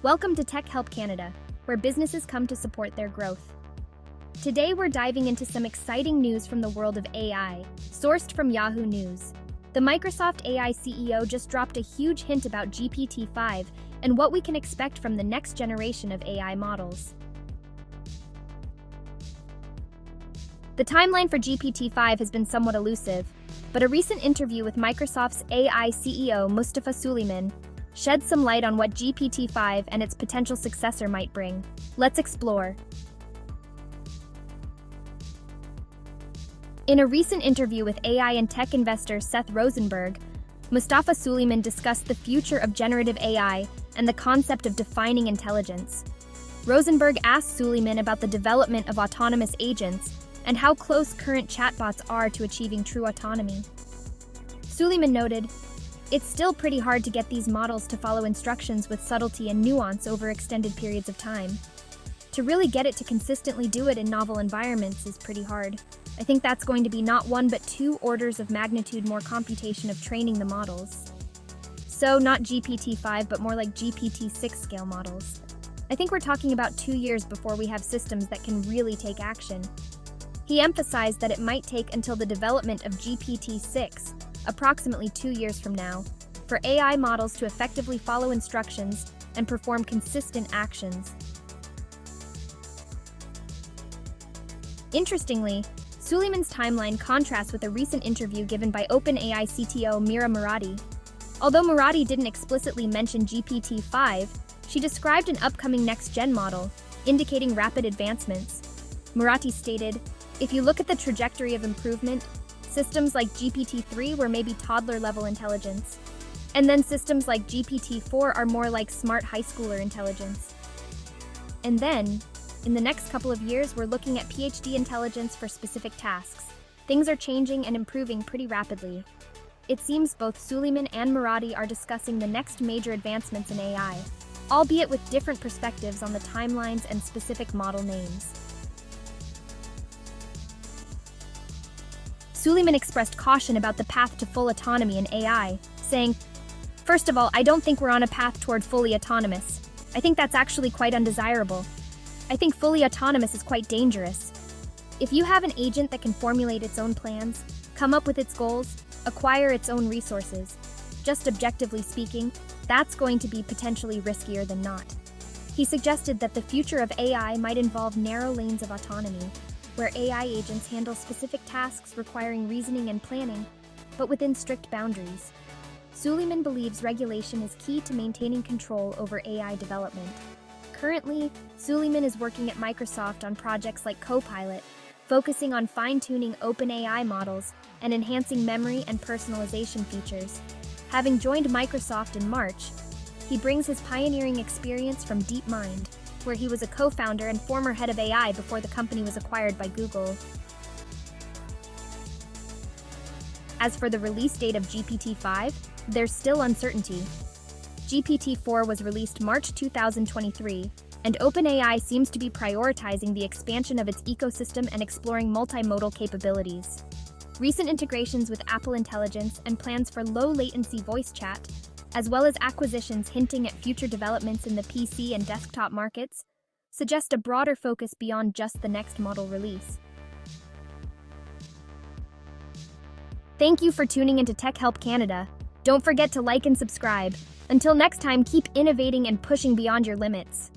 Welcome to Tech Help Canada, where businesses come to support their growth. Today we're diving into some exciting news from the world of AI, sourced from Yahoo News. The Microsoft AI CEO just dropped a huge hint about GPT-5 and what we can expect from the next generation of AI models. The timeline for GPT-5 has been somewhat elusive, but a recent interview with Microsoft's AI CEO Mustafa Suleyman shed some light on what GPT-5 and its potential successor might bring. Let's explore. In a recent interview with AI and tech investor Seth Rosenberg, Mustafa Suleyman discussed the future of generative AI and the concept of defining intelligence. Rosenberg asked Suleyman about the development of autonomous agents and how close current chatbots are to achieving true autonomy. Suleyman noted, "It's still pretty hard to get these models to follow instructions with subtlety and nuance over extended periods of time. To really get it to consistently do it in novel environments is pretty hard. I think that's going to be not one but two orders of magnitude more computation of training the models. So not GPT-5, but more like GPT-6 scale models. I think we're talking about 2 years before we have systems that can really take action." He emphasized that it might take until the development of GPT-6, approximately 2 years from now, for AI models to effectively follow instructions and perform consistent actions. Interestingly, Suleyman's timeline contrasts with a recent interview given by OpenAI CTO Mira Murati. Although Murati didn't explicitly mention GPT-5, she described an upcoming next-gen model, indicating rapid advancements. Murati stated, "If you look at the trajectory of improvement, systems like GPT-3 were maybe toddler-level intelligence. And then systems like GPT-4 are more like smart high schooler intelligence. And then, in the next couple of years, we're looking at PhD intelligence for specific tasks. Things are changing and improving pretty rapidly." It seems both Suleyman and Murati are discussing the next major advancements in AI, albeit with different perspectives on the timelines and specific model names. Suleyman expressed caution about the path to full autonomy in AI, saying, "First of all, I don't think we're on a path toward fully autonomous. I think that's actually quite undesirable. I think fully autonomous is quite dangerous. If you have an agent that can formulate its own plans, come up with its goals, acquire its own resources, just objectively speaking, that's going to be potentially riskier than not." He suggested that the future of AI might involve narrow lanes of autonomy, where AI agents handle specific tasks requiring reasoning and planning, but within strict boundaries. Suleyman believes regulation is key to maintaining control over AI development. Currently, Suleyman is working at Microsoft on projects like Copilot, focusing on fine-tuning OpenAI models and enhancing memory and personalization features. Having joined Microsoft in March, he brings his pioneering experience from DeepMind, where he was a co-founder and former head of AI before the company was acquired by Google. As for the release date of GPT-5, there's still uncertainty. GPT-4 was released March 2023, and OpenAI seems to be prioritizing the expansion of its ecosystem and exploring multimodal capabilities. Recent integrations with Apple Intelligence and plans for low-latency voice chat, as well as acquisitions hinting at future developments in the PC and desktop markets, suggest a broader focus beyond just the next model release. Thank you for tuning into Tech Help Canada. Don't forget to like and subscribe. Until next time, keep innovating and pushing beyond your limits.